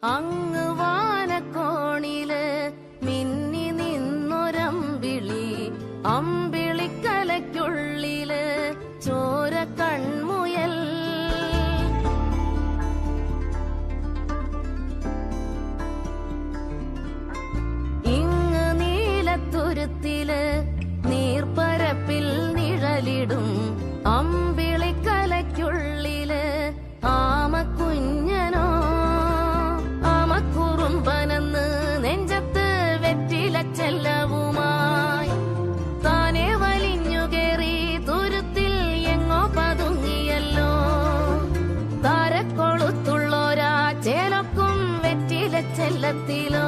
അങ്ങ് വാനക്കോണില് മിന്നി നിന്നൊരമ്പിളി, അമ്പിളിക്കലയ്ക്കുള്ളില് ചോര കൺമുയൽ. ഇങ്ങ് നീലത്തുരുത്തില് നീർപ്പരപ്പിൽ നിഴലിടും അമ്പിളിക്കലയ്ക്കുള്ളില് ആമക്കുഞ്ഞനോ. ആമക്കുറുമ്പനെന്ന് നെഞ്ചത്ത് വെറ്റിലച്ചെല്ലവുമായി താനെ വലിഞ്ഞുകേറി തുരുത്തിൽ എങ്ങോ പതുങ്ങിയല്ലോ. താരക്കൊളുത്തുള്ളോരാ ചേലക്കും വെറ്റിലച്ചെല്ലത്തിലോ.